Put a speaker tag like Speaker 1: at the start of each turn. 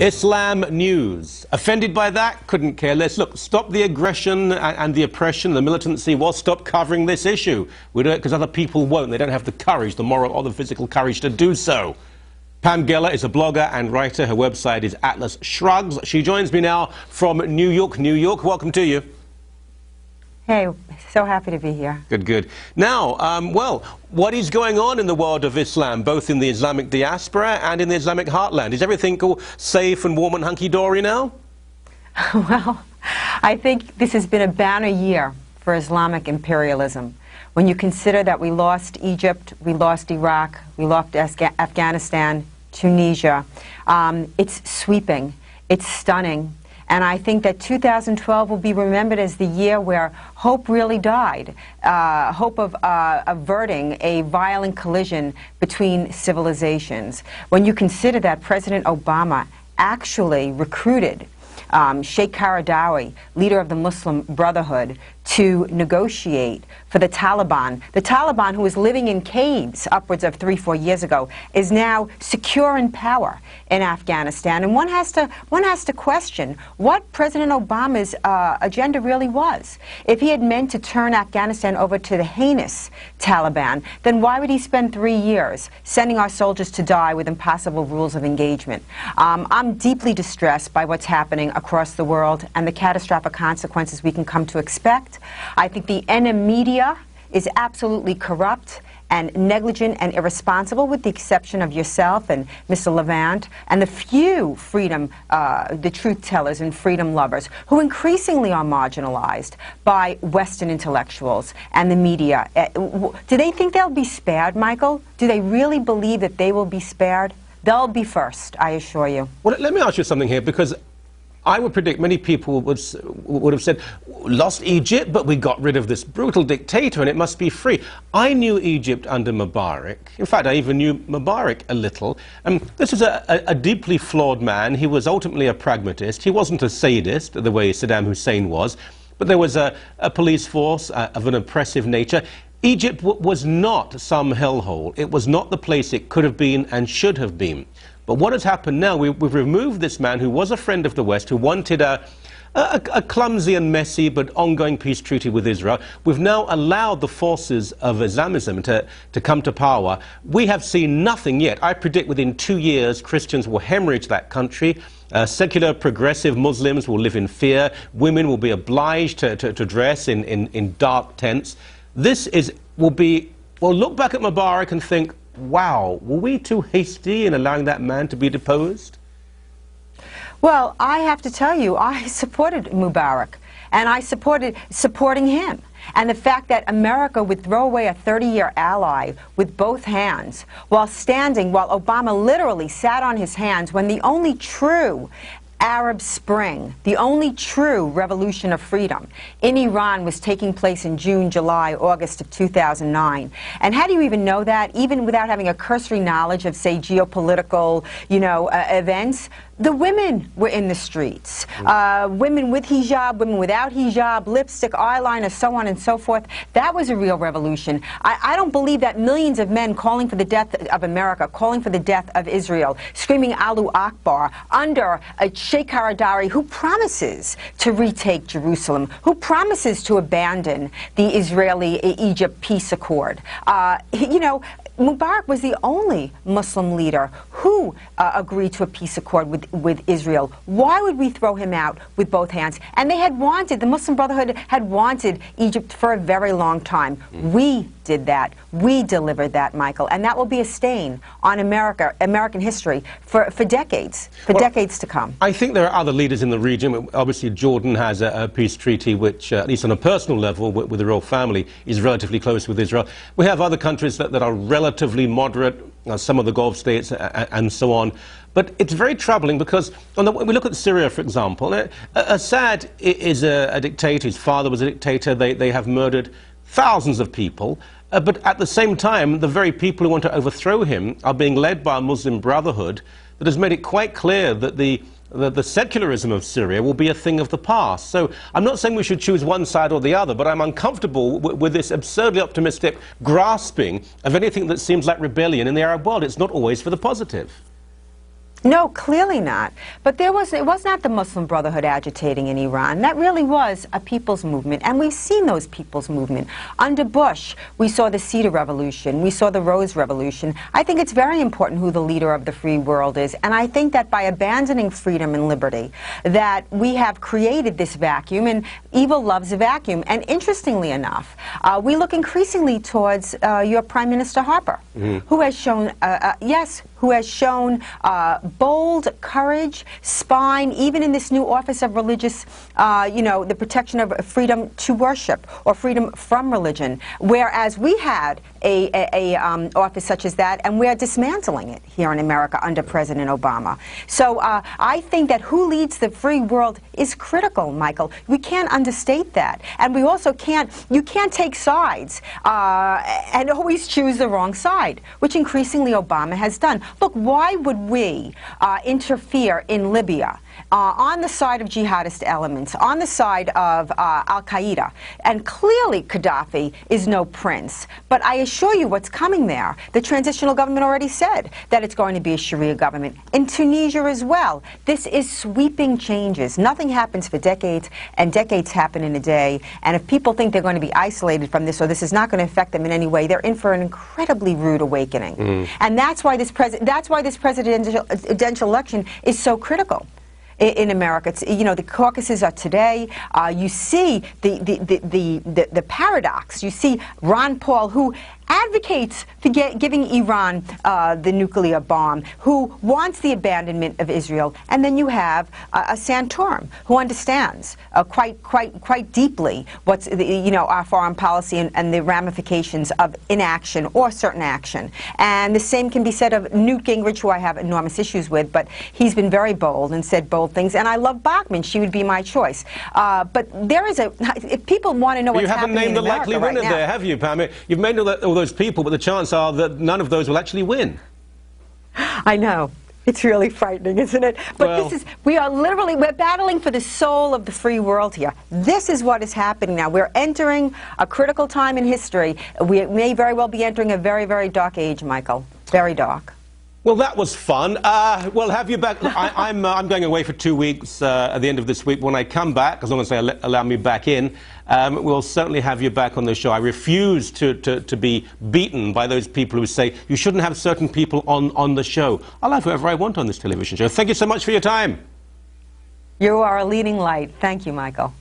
Speaker 1: Islam news. Offended by that? Couldn't care less. Look, stop the aggression and the oppression, the militancy. Well, stop covering this issue. We do it because other people won't. They don't have the courage, the moral or the physical courage to do so. Pam Geller is a blogger and writer. Her website is Atlas Shrugs. She joins me now from New York, New York. Welcome to you.
Speaker 2: Hey, so happy to be here.
Speaker 1: Good, good. Now, well, what is going on in the world of Islam, both in the Islamic diaspora and in the Islamic heartland? Is everything all safe and warm and hunky-dory now?
Speaker 2: Well, I think this has been a banner year for Islamic imperialism. When you consider that we lost Egypt, we lost Iraq, we lost Afghanistan, Tunisia, it's sweeping, it's stunning. And I think that 2012 will be remembered as the year where hope really died, hope of averting a violent collision between civilizations. When you consider that President Obama actually recruited Sheikh Qaradawi, leader of the Muslim Brotherhood, to negotiate for the Taliban, who was living in caves upwards of 3-4 years ago, is now secure in power in Afghanistan. And one has to question what President Obama's agenda really was. If he had meant to turn Afghanistan over to the heinous Taliban, then why would he spend 3 years sending our soldiers to die with impossible rules of engagement? I'm deeply distressed by what's happening across the world and the catastrophic consequences we can come to expect. I think the media is absolutely corrupt and negligent and irresponsible, with the exception of yourself and Mr. Levant, and the few the truth tellers and freedom lovers, who increasingly are marginalized by Western intellectuals and the media. Do they think they'll be spared, Michael? Do they really believe that they will be spared? They'll be first, I assure you.
Speaker 1: Well, let me ask you something here, because I would predict many people would have said, lost Egypt, but we got rid of this brutal dictator and it must be free. I knew Egypt under Mubarak. In fact, I even knew Mubarak a little. This was a deeply flawed man. He was ultimately a pragmatist. He wasn't a sadist the way Saddam Hussein was, but there was a police force of an oppressive nature. Egypt was not some hellhole. It was not the place it could have been and should have been. But what has happened now, we've removed this man who was a friend of the West, who wanted a clumsy and messy but ongoing peace treaty with Israel. We've now allowed the forces of Islamism to come to power. We have seen nothing yet. I predict within 2 years Christians will hemorrhage that country. Secular progressive Muslims will live in fear. Women will be obliged to dress in dark tents. This will be, we'll look back at Mubarak and think, wow, were we too hasty in allowing that man to be deposed?
Speaker 2: Well, I have to tell you, I supported Mubarak, and I supporting him. And the fact that America would throw away a 30-year ally with both hands, while Obama literally sat on his hands when the only true Arab Spring, the only true revolution of freedom in Iran, was taking place in June, July, August of 2009. And how do you even know that, even without having a cursory knowledge of, say, geopolitical, events? The women were in the streets. Women with hijab, women without hijab, lipstick, eyeliner, so on and so forth. That was a real revolution. I don't believe that millions of men calling for the death of America, calling for the death of Israel, screaming Allahu Akbar, under a Sheikh Qaradawi who promises to retake Jerusalem, who promises to abandon the Israeli-Egypt peace accord. Mubarak was the only Muslim leader who agreed to a peace accord with Israel. Why would we throw him out with both hands? And the Muslim Brotherhood had wanted Egypt for a very long time. We did that. We delivered that, Michael. And that will be a stain on American history for decades, decades to come.
Speaker 1: I think there are other leaders in the region. Obviously, Jordan has a peace treaty which, at least on a personal level, with the royal family, is relatively close with Israel. We have other countries that are relatively moderate, some of the Gulf states and so on. But it's very troubling because when we look at Syria, for example, Assad is a dictator. His father was a dictator. They have murdered thousands of people. But at the same time, the very people who want to overthrow him are being led by a Muslim Brotherhood that has made it quite clear that the secularism of Syria will be a thing of the past. So I'm not saying we should choose one side or the other, but I'm uncomfortable with this absurdly optimistic grasping of anything that seems like rebellion in the Arab world. It's not always for the positive.
Speaker 2: No, clearly not. But it was not the Muslim Brotherhood agitating in Iran. That really was a people's movement, and we've seen those people's movement. Under Bush, we saw the Cedar Revolution, we saw the Rose Revolution. I think it's very important who the leader of the free world is, and I think that by abandoning freedom and liberty, that we have created this vacuum, and evil loves a vacuum. And interestingly enough, we look increasingly towards your Prime Minister Harper, who has shown, who has shown bold courage, spine, even in this new office of religious, the protection of freedom to worship or freedom from religion, whereas we had a office such as that, and we're dismantling it here in America under President Obama. So I think that who leads the free world is critical, Michael. We can't understate that. And we also you can't take sides and always choose the wrong side, which increasingly Obama has done. Look, why would we interfere in Libya on the side of jihadist elements, on the side of al-Qaeda? And clearly Gaddafi is no prince. But I assure you what's coming there. The transitional government already said that it's going to be a Sharia government. In Tunisia as well. This is sweeping changes. Nothing happens for decades, and decades happen in a day. And if people think they're going to be isolated from this, or this is not going to affect them in any way, they're in for an incredibly rude awakening. And that's why this presidential election is so critical in America. It's, the caucuses are today. You see the paradox. You see Ron Paul, who advocates for giving Iran the nuclear bomb, who wants the abandonment of Israel, and then you have a Santorum who understands quite deeply what's our foreign policy and the ramifications of inaction or certain action. And the same can be said of Newt Gingrich, who I have enormous issues with, but he's been very bold and said bold things. And I love Bachmann; she would be my choice. But there is if people want to know what's happening in America right now. You haven't named the likely winner there, have you, Pam? You've made all those people, but the chances are that none of those will actually win. I know. It's really frightening, isn't it? But we're battling for the soul of the free world here. This is what is happening now. We're entering a critical time in history. We may very well be entering a very, very dark age, Michael. Very dark. Well, that was fun. We'll have you back. I'm going away for 2 weeks at the end of this week. When I come back, as long as they allow me back in, we'll certainly have you back on the show. I refuse to be beaten by those people who say you shouldn't have certain people on the show. I'll have whoever I want on this television show. Thank you so much for your time. You are a leading light. Thank you, Michael.